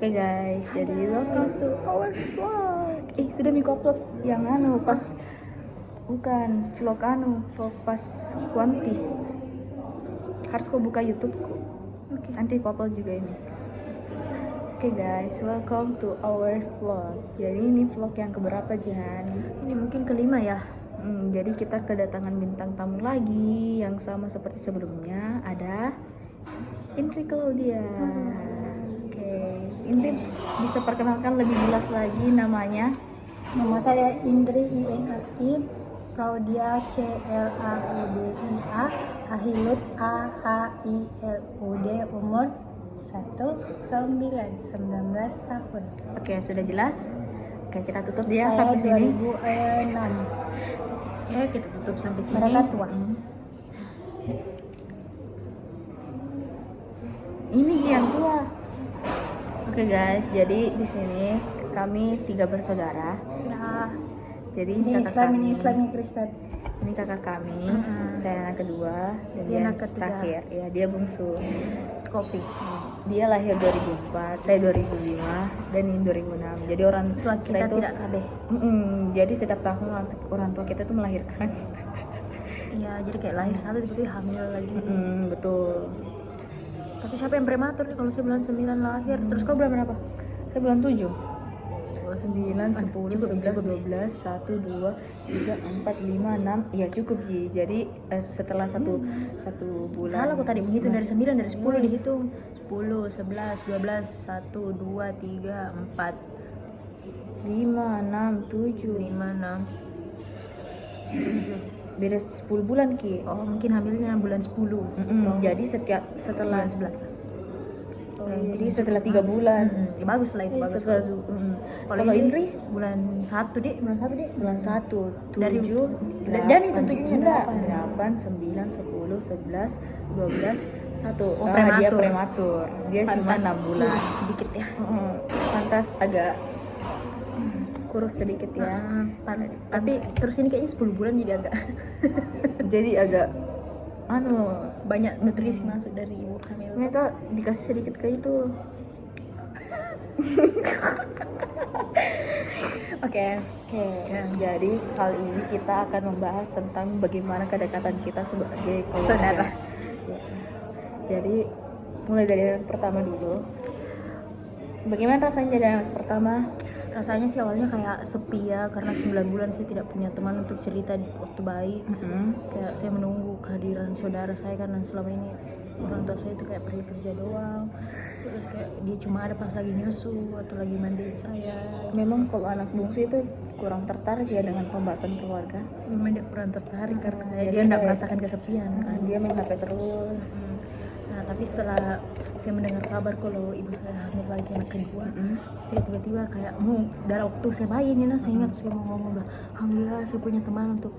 Oke guys, jadi welcome to our vlog. Sudah minggu upload yang pas bukan vlog pas kuanti. Harus kau buka YouTubeku. Nanti aku upload juga ini. Oke guys, welcome to our vlog. Jadi ini vlog yang keberapa Jan? Ini mungkin kelima ya. Jadi kita kedatangan bintang tamu lagi yang sama seperti sebelumnya. Ada Indri Claudia. Oke, Indri bisa perkenalkan lebih jelas lagi namanya? Nama saya Indri INRI, Claudia CLAUDIA, Ahilut AHILUD, umur 19 tahun. Oke, sudah jelas. Oke, kita tutup dia Saya sampai sini. 2006. Oke, kita tutup sampai sini. Mereka tua. Ini yang tua. Oke guys, jadi di sini kami 3 bersaudara. Ya, Jadi ini kakak Islam, kami. ini Islam, ini Kristen. Ini kakak kami. Saya anak kedua dan Dia dia anak ketiga. terakhir. Ya, dia bungsu. Kopi. Dia lahir 2004, saya 2005 dan ini 2006. Jadi orang Tua kita itu tidak KB. jadi setiap tahun orang tua kita itu melahirkan. Iya, jadi kayak lahir satu tiba-tiba hamil lagi. Betul. Tapi siapa yang prematur nih? Kalau saya bulan 9 lahir, terus kau bulan berapa? Saya bulan 7. 9, 10, cukup, 11, cukup. 12, 1, 2, 3, 4, 5, 6. Iya cukup Ji. Jadi setelah satu bulan. Salah aku tadi menghitung dari 9, dari 10 dihitung 10, 11, 12, 1, 2, 3, 4, 5, 6, 7. 5, 6, 7. Beda 10 bulan Ki. Oh mungkin hamilnya bulan 10. Jadi setelah Bulan 11. jadi setelah 3 bulan. Ya, bagus lah itu, bagus. Kalau Indri bulan 1 deh, bulan 1 deh. bulan 1, 7, Dari- 8, dan itu tujuhnya enggak, 8. 8, 9, 10, 11, 12, 1. Oh, Dia prematur. prematur. Dia cuma 6 bulan. Kurus sedikit ya. Pantas agak kurus sedikit ya. Tapi terus ini kayaknya 10 bulan jadi agak Jadi agak banyak nutrisi masuk dari ibu hamil. ternyata dikasih sedikit ke itu. Oke. Jadi kali ini kita akan membahas tentang bagaimana kedekatan kita sebagai keluarga. Saudara. Ya. Jadi mulai dari anak pertama dulu. Bagaimana rasanya jadi anak pertama? Rasanya sih awalnya kayak sepi ya, karena 9 bulan saya tidak punya teman untuk cerita waktu bayi. Kayak saya menunggu kehadiran saudara saya, karena selama ini orang tua saya itu kayak pergi kerja doang. Terus kayak dia cuma ada pas lagi nyusu atau lagi mandiin saya. Memang kalau anak bungsu itu kurang tertarik ya dengan pembahasan keluarga. Memang dia kurang tertarik karena Jadi dia tidak kayak- merasakan kesepian kan. Dia main HP terus. Nah tapi setelah saya mendengar kabar kalau ibu saya hamil lagi anak kedua, saya tiba-tiba kayak dari waktu saya bayi nih, saya ingat saya mau ngomong bilang, alhamdulillah saya punya teman untuk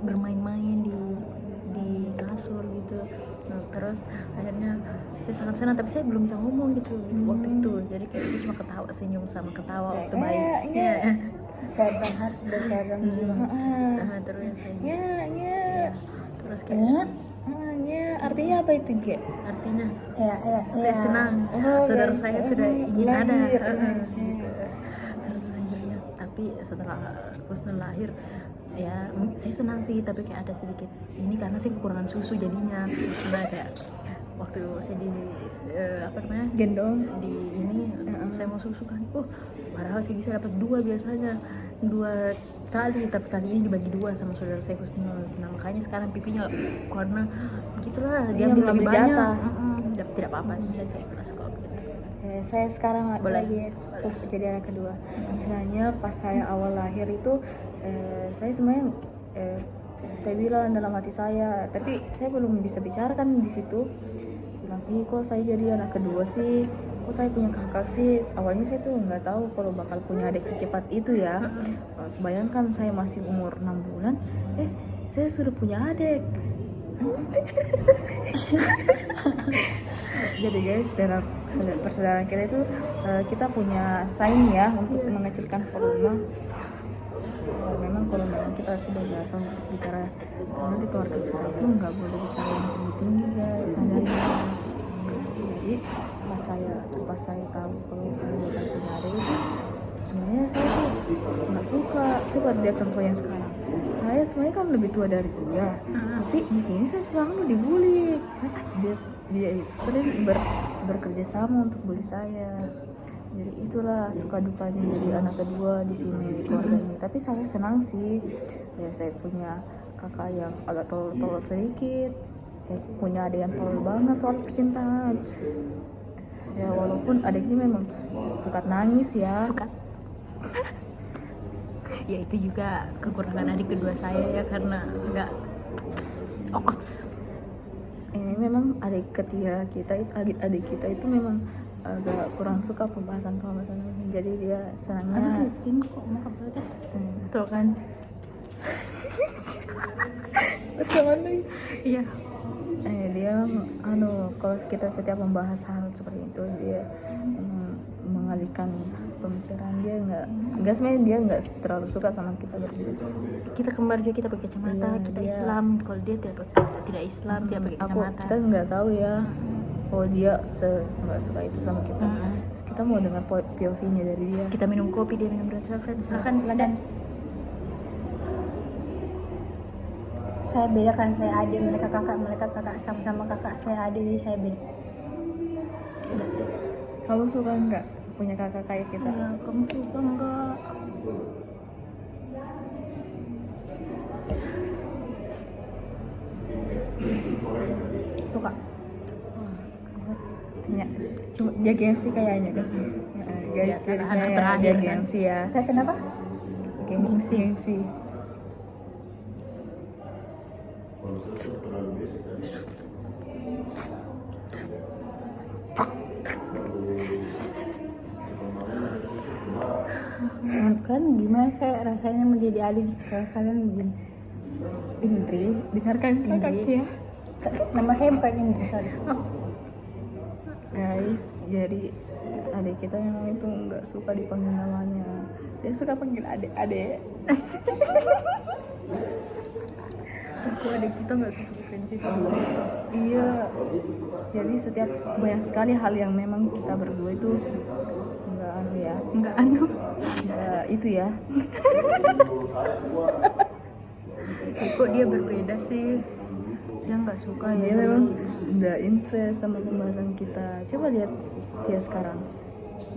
bermain-main di kasur gitu. Nah, terus akhirnya saya sangat senang, tapi saya belum bisa ngomong gitu waktu itu. Jadi kayak saya cuma ketawa, senyum sama ketawa waktu bayi. Saya berharap bercadang jiwa. Nah, terus saya Ya. terus kayak Artinya apa itu Ge? artinya Ya. saya senang saudara saya sudah ingin ada gitu. Saudara-saudaranya. Tapi setelah Husnul lahir ya saya senang sih, tapi kayak ada sedikit ini karena saya kekurangan susu, jadinya udah kayak waktu saya di Gendong. di ini saya mau susu kan, padahal saya bisa dapat 2 biasanya 2 kali, tapi kali ini dibagi 2 sama saudara saya Husnul. Nah makanya sekarang pipinya karena gitulah dia ambil lebih mengambil banyak. jatah. Tidak apa-apa, saya ikhlas kok gitu. Oke, saya sekarang Boleh. lagi jadi anak kedua. Sebenarnya pas saya awal lahir itu saya sebenarnya saya bilang dalam hati saya, tapi saya belum bisa bicarakan di situ. Bilang, kok saya jadi anak kedua sih? Kok saya punya kakak sih? Awalnya saya tuh nggak tahu kalau bakal punya adik secepat itu ya. Bayangkan saya masih umur 6 bulan, saya sudah punya adik. Jadi guys, dalam persaudaraan kita itu kita punya sign ya untuk mengecilkan volume. Memang kalau memang kita sudah biasa untuk bicara, karena di keluarga kita itu nggak boleh bicara yang tinggi-tinggi guys, nadanya. Jadi pas saya tahu kalau saya udah punya adik itu, sebenarnya saya tuh nggak suka. Coba lihat contohnya sekarang. Saya sebenarnya kan lebih tua dari dia, tapi di sini saya selalu dibully. Dia itu sering bekerja sama untuk bully saya. Jadi itulah suka dukanya jadi anak kedua di sini di keluarga ini. Tapi saya senang sih, ya saya punya kakak yang agak tolol sedikit, ya, punya adik yang tolol banget soal percintaan. Ya walaupun adiknya memang suka nangis ya. Suka. Ya itu juga kekurangan adik kedua saya ya, karena nggak okots. Ini memang adik ketiga kita itu, adik kita itu memang agak kurang suka pembahasan ini. Jadi dia senangnya. Apa sih? Ini kok mau kabel deh? Tuh kan. Cuman Iya. Dia kalau kita setiap membahas hal seperti itu dia mengalihkan pembicaraan. Dia nggak sebenarnya dia nggak terlalu suka sama kita berdua. Kita kembar juga, kita pakai kacamata, Iya, kita dia- Islam. Kalau dia tidak Islam, dia pakai kacamata. Kita nggak tahu ya kalau dia nggak suka itu sama kita. Kita mau dengar POV-nya dari dia. Kita minum kopi, dia minum red velvet. Silakan. Saya beda kan, saya adik, mereka kakak, sama-sama kakak, saya adik, jadi saya beda. Kamu suka nggak punya kakak kayak kita? Iya, kamu suka enggak? Suka. Cuma dia gengsi kayaknya kan. Guys, Biasa, anak sebenarnya terakhir dia kan. gengsi ya. Saya kenapa? Gengsi. Kan gimana saya rasanya menjadi adik kalau kalian begini. Indri, dengarkan kakak ya. Nama saya bukan Indri, sorry. Guys, jadi adik kita memang itu nggak suka dipanggil namanya. Dia suka panggil adik-adik. Aku adik kita nggak suka prinsip. Iya. Jadi setiap banyak sekali hal yang memang kita berdua itu nggak itu ya. Kok dia berbeda sih? Dia nggak suka Dia ya. memang nggak interest sama pembahasan kita. Coba lihat dia sekarang.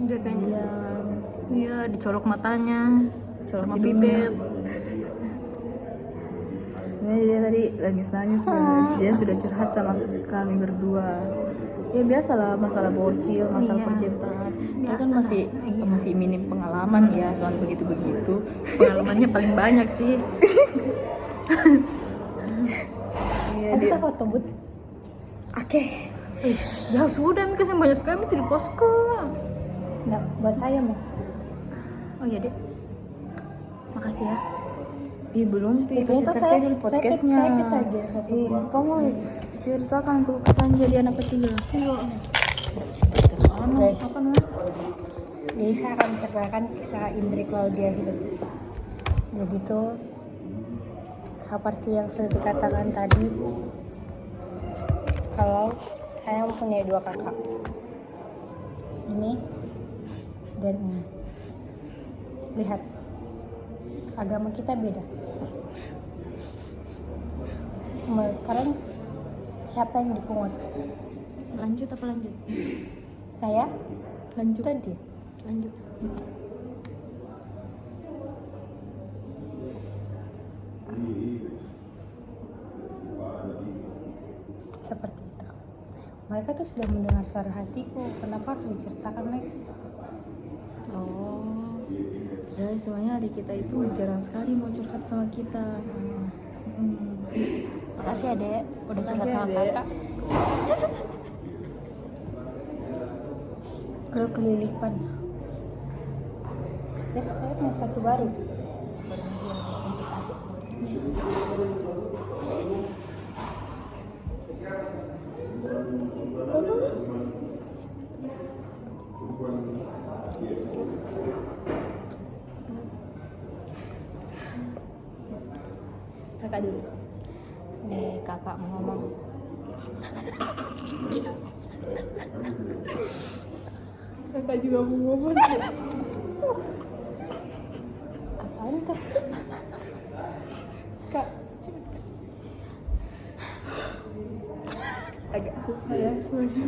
Dia kayaknya. Dia Iya, dicolok matanya, Colok sama hidungnya. bibir. sebenarnya dia tadi nangis guys. Dia sudah curhat sama kami berdua. Ya biasalah masalah bocil, masalah Iya. percintaan. Dia kan Biasa. masih minim pengalaman ya soal begitu. Pengalamannya paling banyak sih. Iya Ada dia. foto but. Oke. Ya sudah, mikir banyak sekali di kosku. Nggak, buat saya mah. Oh iya deh. Makasih ya. Ih belum Pi, Itu kasih saya- selesai dulu saya podcastnya. kita aja. Ih, kamu ceritakan keluh kesah jadi anak ketiga. Guys, Apa namanya? jadi saya akan menceritakan kisah Indri Claudia hidup. Jadi tuh seperti yang sudah dikatakan tadi, kalau saya mempunyai dua kakak, ini dan ini. Lihat, agama kita beda. Sekarang siapa yang dipungut? Lanjut apa lanjut? Saya? Lanjut. Atau dia? Lanjut. Seperti itu. Mereka tuh sudah mendengar suara hatiku. Kenapa harus diceritakan lagi? Oh. Jadi sebenarnya adik kita itu jarang sekali mau curhat sama kita. Makasih adek, udah curhat Makasih, sama Adek. kakak. Kalau kelilipan. Terus saya punya sepatu baru. Kakak dulu. Nih kakak mau ngomong. kakak juga mau ngomong. Apaan tuh? Kak, agak susah ya soalnya.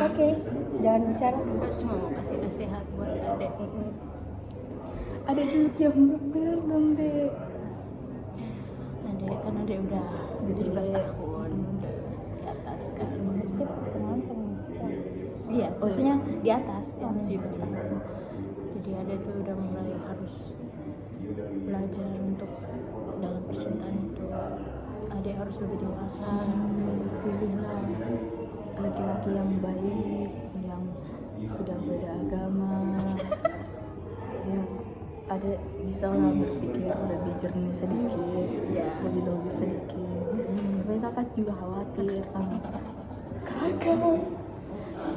Oke, jangan bicara. Kakak cuma mau kasih nasihat buat adek. Ada dulu yang bener dong dek. Adek kan adek udah 17 tahun di atas kan. Iya, maksudnya di atas 17 tahun. Jadi adek tuh udah mulai harus belajar untuk dalam percintaan itu. Adek harus lebih dewasa. Pilihlah laki-laki yang baik, yang tidak beda agama, Ya, ada bisa lah berpikir lebih jernih sedikit, lebih logis sedikit. Supaya kakak juga khawatir sama kakak,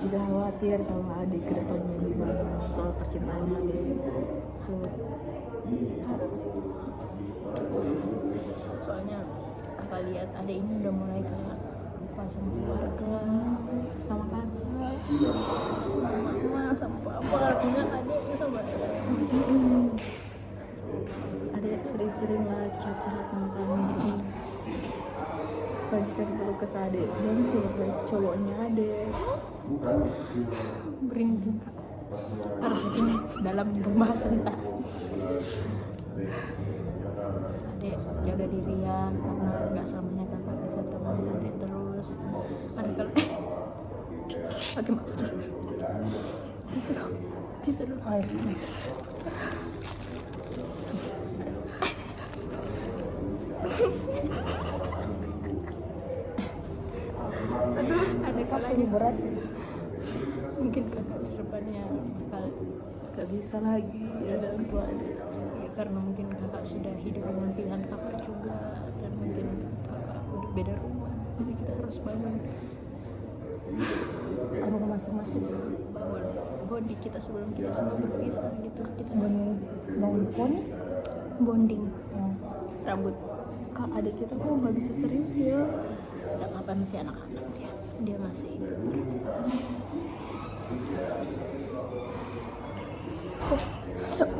juga khawatir sama adik kedepannya gimana soal percintaan adik. Tuh, soalnya kakak lihat adek ini udah mulai kayak lupa sama keluarga, sama kakak, sama mama, sama papa, sebenarnya adek sama adik sering-sering lah curhat-curhat sama kamu. Bagikan dulu ke adik, dan coba cowoknya adik. merinding kak. Harus bikin dalam pembahasan tak. Adek jaga diri ya, karena nggak selamanya kakak bisa teman adek terus. Ada kalau oke maaf. Tisu dulu. Oh, iya. Ada Ini berat. mungkin kakak ke depannya bakal Gak bisa lagi ada tua adik. ya, karena mungkin kakak sudah hidup dengan pilihan kakak juga, dan mungkin kakak udah beda rumah, jadi kita harus bangun Rumah masing-masing. bonding kita sebelum kita semua berpisah gitu. Kita Bangun poni. bonding Ya. rambut. Kak, adik kita kok nggak bisa serius ya? Nggak apa masih anak-anak dia masih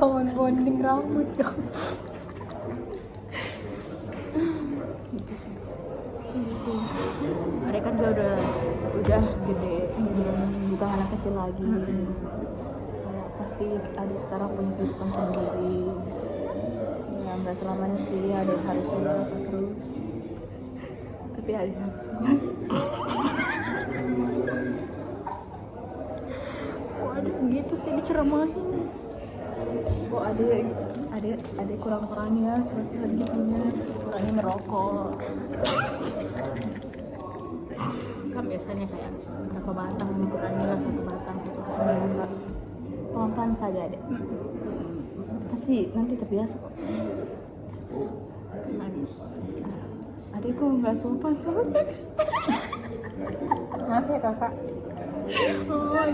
Bangun bonding rambut dong. gitu sih. Gitu sih. Mereka kan dia udah gede, Bukan anak kecil lagi. Kayak pasti adik sekarang punya kehidupan sendiri. Ya nggak selamanya sih adik harus sama kakak terus. Tapi adik harus sama. kok ada gitu sih diceramahin. Kok adik kurang-kurangnya sehat-sehat gitunya. Kurangnya merokok. Kan biasanya kayak berapa batang dikurangi lah, 1 batang gitu. Enggak. Pelan-pelan saja adik. Pasti nanti terbiasa kok. Adikku nggak sopan soalnya. Maaf ya kakak.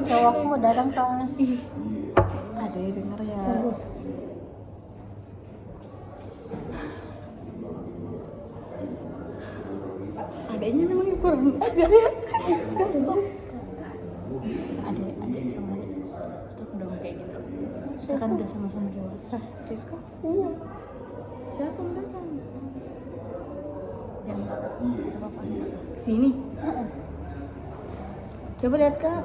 Cowokku mau datang soalnya. Adik denger ya. Serius. Adiknya memang kurang ajar ya. Adik sama adik stop dong kayak gitu. Kita kan udah sama-sama dewasa. Serius kok? Iya. Siapa yang datang? Yang nggak apa-apa. Sini. Coba lihat kak.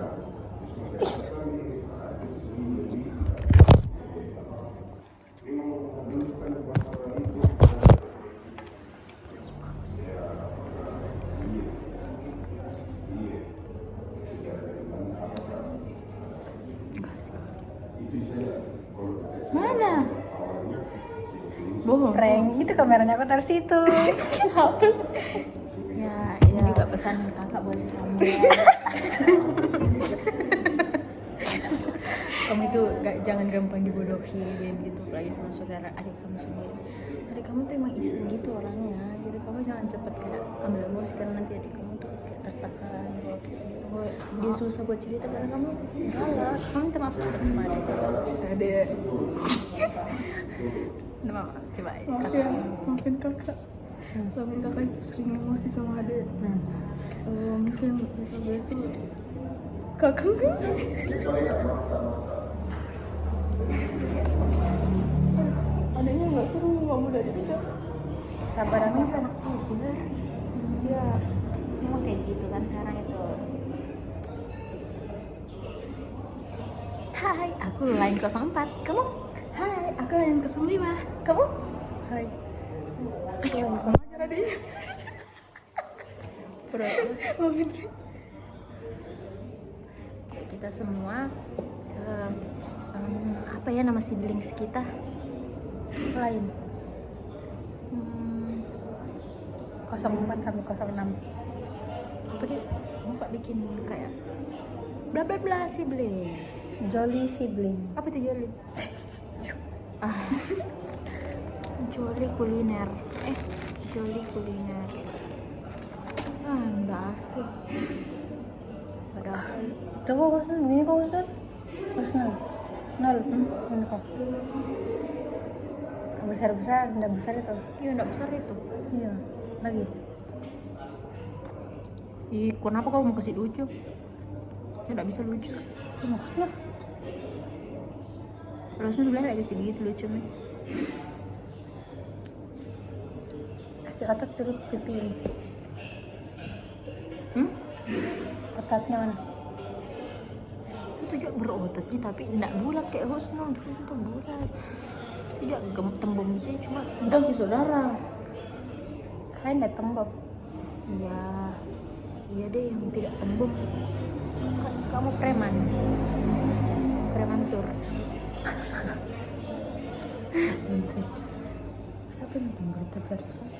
Mana? Bohong. Prank. Itu kameranya aku taruh situ. Hapus. Ya, ini juga pesan kakak buat kamu. Kamu itu jangan gampang dibodohin gitu, apalagi sama saudara adik kamu sendiri. Adik kamu tuh emang iseng gitu orangnya, jadi kamu jangan cepet kayak ambil emosi, karena nanti adik kamu tuh kayak tertekan. Oh, dia susah buat cerita karena kamu galak. Kamu minta maaf cepet sama adik. Adik. Minta maaf, coba Maafin kakak. Selama kakak itu sering emosi sama adik. Mungkin besok Kakak kan? Adanya nggak seru, nggak mudah diajak. Sabar aja anak bener. Iya. Emang kayak gitu kan sekarang itu. Hai, aku line 04. Kamu? Hai, aku yang 05. Kamu? Hai. Sama aja tadi. Kita semua apa ya nama siblings kita? Lain. Hmm, 04 sampai 06. apa dia? Lupa bikin kayak bla bla bla siblings. Jolly sibling. Apa itu Jolly? Jolly kuliner. Jolly kuliner. Nggak asik. Padahal Coba Husnul, ini kok Husnul? Husnul. Nol. Ini kok. Besar-besar, enggak besar itu. iya nggak besar itu. Iya. Lagi. Ih, kenapa kamu mau kasih lucu? Ya nggak bisa lucu. Itu maksudnya Terusnya dulu nggak kasih begitu lucu nih. pasti otot turut pipi ini. Otatnya mana? Itu juga berotot sih tapi nggak bulat kayak Husnul. Itu bulat. Saya juga tembem sih cuma Udah ke saudara. Kalian enggak tembok. iya deh yang tidak tembem. Kan kamu preman tur. Siapa yang nonton berita besar sekali?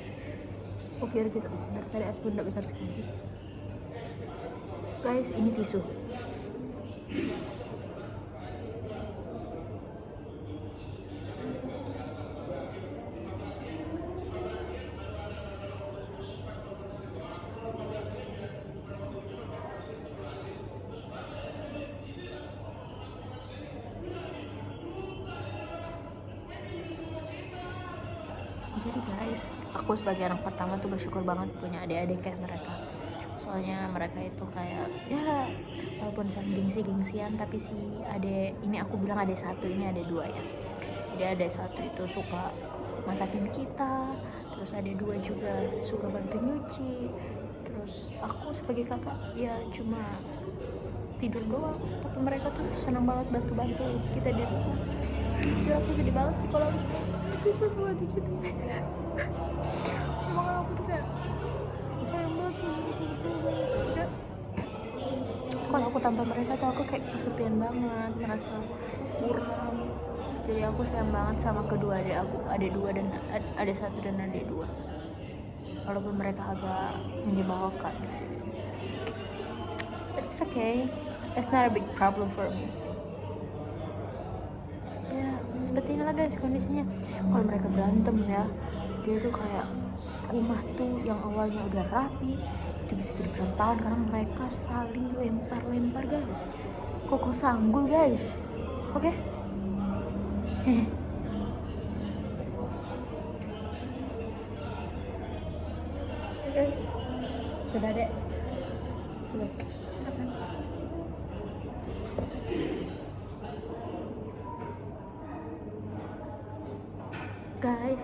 Oke, kita dari tadi Asbun nggak besar sekali. Guys, ini tisu. Jadi guys, aku sebagai anak pertama tuh bersyukur banget punya adik-adik kayak mereka. Soalnya mereka itu kayak ya walaupun saling gengsi-gengsian tapi si adik ini aku bilang adik satu ini ada dua ya. Jadi adik satu itu suka masakin kita, terus ada dua juga suka bantu nyuci. Terus aku sebagai kakak ya cuma tidur doang, tapi mereka tuh senang banget bantu-bantu kita di rumah. Jujur aku sedih banget sih kalau sama dikit. Emang aku tuh kayak sayang banget sih juga. Kalau aku tanpa mereka tuh aku kayak kesepian banget, merasa kurang. Jadi aku sayang banget sama kedua adik aku, adik dua dan adik satu dan adik dua. Walaupun mereka agak menyebalkan sih. It's okay, it's not a big problem for me. Ya seperti inilah guys kondisinya. Kalau mereka berantem ya, dia tuh kayak rumah tuh yang awalnya udah rapi itu bisa jadi berantakan karena mereka saling lempar guys. Koko sanggul guys. Oke? Guys, sudah dek. Sudah. Silakan. Guys,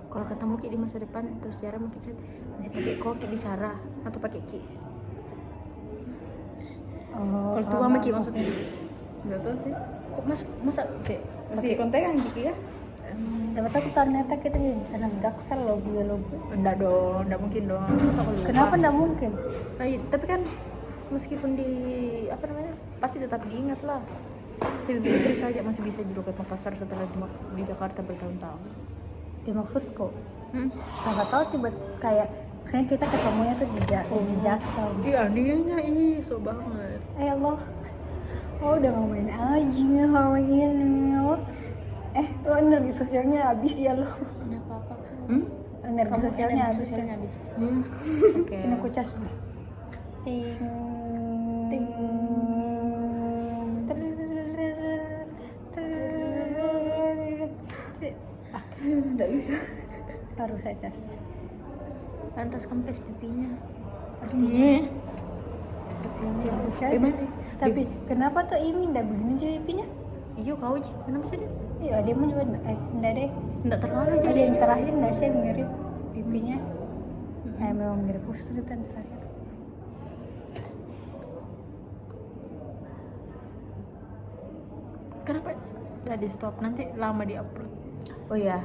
kalau ketemu Ki di masa depan terus jarang pakai chat, masih pakai kok Ki bicara atau pakai Ki? Oh, Kalau tua sama Ki maksudnya? Nggak tahu sih. Kok masa kayak Masih kontekan gitu ya? siapa tahu ternyata kita jadi anak jaksel loh biologi. Enggak dong, enggak mungkin dong. Masa aku lupa? Kenapa enggak mungkin? Nah, tapi kan meskipun di apa namanya pasti tetap diingat lah. Tapi Beatrice saja masih bisa di Loket Makassar setelah di Jakarta bertahun-tahun. Ya maksudku, siapa tahu tiba kayak misalnya kita ketemunya tuh di jaksel. Iya, dianya so banget. Allah, udah ngomongin aja sama ini lo. Lo energi sosialnya habis ya lo. Kenapa apa? Energi sosialnya habis ya. habis. Oke. Sini aku cas. Ting ting. Nggak bisa. Harus saya cas. Pantas kempes pipinya. Artinya sosialnya. Sosialnya. Mana? Tapi kenapa tuh Imi ndak begini aja pipinya? Iya kau Ji, kenapa sih dia? Iya dia mah juga ndak deh. Nggak terlalu Ada jadi. yang terakhir ndak sih yang mirip pipinya? Memang mirip Pustu itu yang terakhir. Kenapa? Nggak di stop, nanti lama di upload. Oh ya,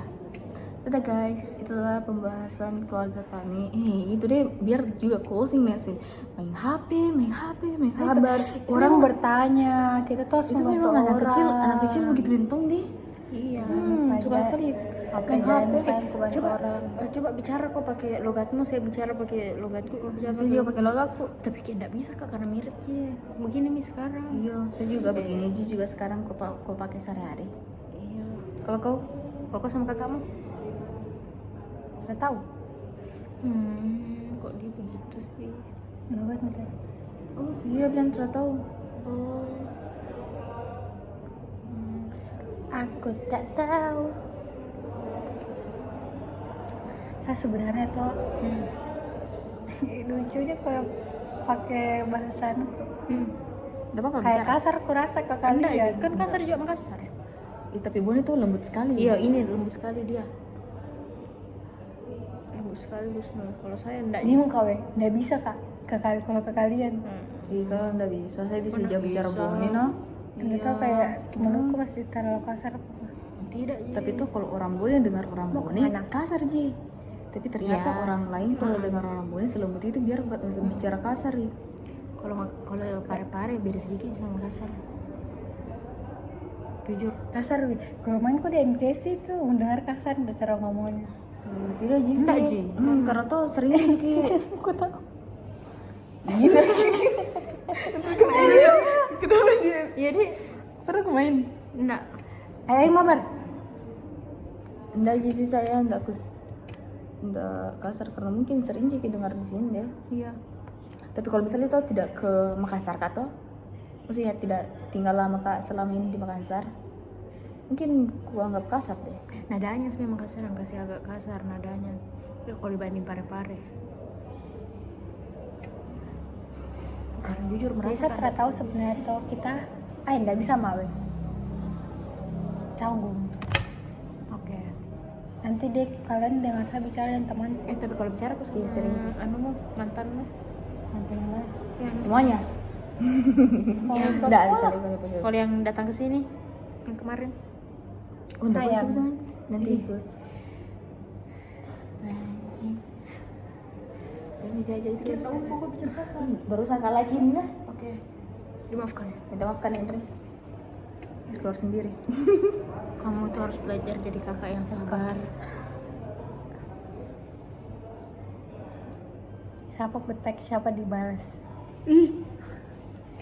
udah guys, itulah pembahasan keluarga kami. Itu deh biar juga closing message. Main HP, main HP, main HP. Sabar, orang bertanya, kita tuh harus Itu membantu memang orang. anak kecil begitu bentong deh. Iya. Suka sekali. Apa Main jangan HP. kan kebantu Coba, orang. coba bicara kok pakai logatmu, saya bicara pakai logatku, kau bicara Saya juga pakai logatku. Tapi kayak nggak bisa kak karena mirip ya. Begini nih sekarang. Iya, saya juga begini Ji juga sekarang kau pakai sehari-hari. Iya. Kalau kau sama kakakmu? Saya tahu. Kok dia begitu sih? Logat nih. Oh iya bilang tidak tahu. Oh. Aku tak tahu. Saya sebenarnya tuh lucunya kalau pakai bahasa anu tuh Tidak apa-apa kayak bicara. kasar kurasa ke Enggak, kalian. kan kasar juga Makassar. Tapi Boni tuh lembut sekali. Iya, ini lembut sekali dia. Lembut sekali Lusnu. Kalau saya enggak. Bingung kau ya, nggak bisa kak kalau ke kalian. Iya kan nggak bisa. Saya bisa Mana jawab bicara bisa? Boni no. Nggak tahu kayak menurutku masih terlalu kasar. Tidak. Tapi tuh kalau orang Boni dengar orang Boni kasar Ji. Tapi ternyata Iya. orang lain kalau dengar orang Boni selembut itu biar buat bisa bicara kasar ya. Kalau pare-pare beda sedikit sama Makassar. Jujur. Kasar Wi. Kalau main kok di NPC tuh mendengar kasar cara ngomongnya. Tidak Ji Enggak, sih. Ji. Karena tuh sering kayak Aku tahu. kenapa dia Iya deh. pernah main? Enggak. Ayo mabar. Enggak Ji sih saya enggak kasar karena mungkin sering Ji dengar di sini deh. Iya. Tapi kalau misalnya itu tidak ke Makassar kak toh, maksudnya tidak tinggal lama kak selama ini di Makassar, mungkin gua anggap kasar deh. Nadanya sih memang kasar, kasih agak kasar nadanya. Tapi kalau dibanding pare-pare. Karena jujur Jadi merasa saya tidak tahu sebenarnya tuh kita, nggak bisa mawe. Canggung. Oke. Nanti deh kalian dengar saya bicara dengan teman. Tapi kalau bicara aku Iya, sering. Anumu, mantanmu. Nanti mana? Yang Semuanya? Yang Enggak, kalau yang datang ke sini yang kemarin. Oh, enggak boleh Sayang. sebut namanya. Nanti ikut. Ini jajah itu. Kok bicara kasar? Baru sangka lagi nih lah. Oke. Dimaafkan. Minta maafkan Indri. Keluar sendiri. Kamu tuh harus belajar jadi kakak yang sabar. Siapa betek, siapa dibalas.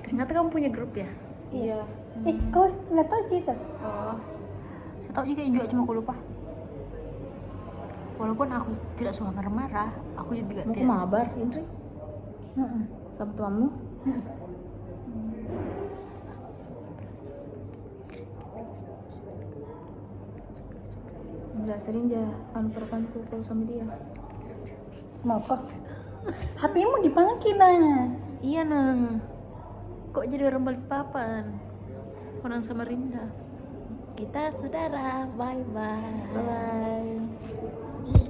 Ternyata kamu punya grup ya? Iya. Kau nggak tahu cerita? Oh. Saya tahu juga juga cuma aku lupa. Walaupun aku tidak suka marah-marah, aku juga Mau ke tidak. mabar Indri sama temanmu? Enggak sering aja anu perasaanku kalau sama dia. Mau kok? HP-mu dipanggil nah. Iya nah. Kok jadi orang Balikpapan? Orang Samarinda. Kita saudara. Bye bye. Bye.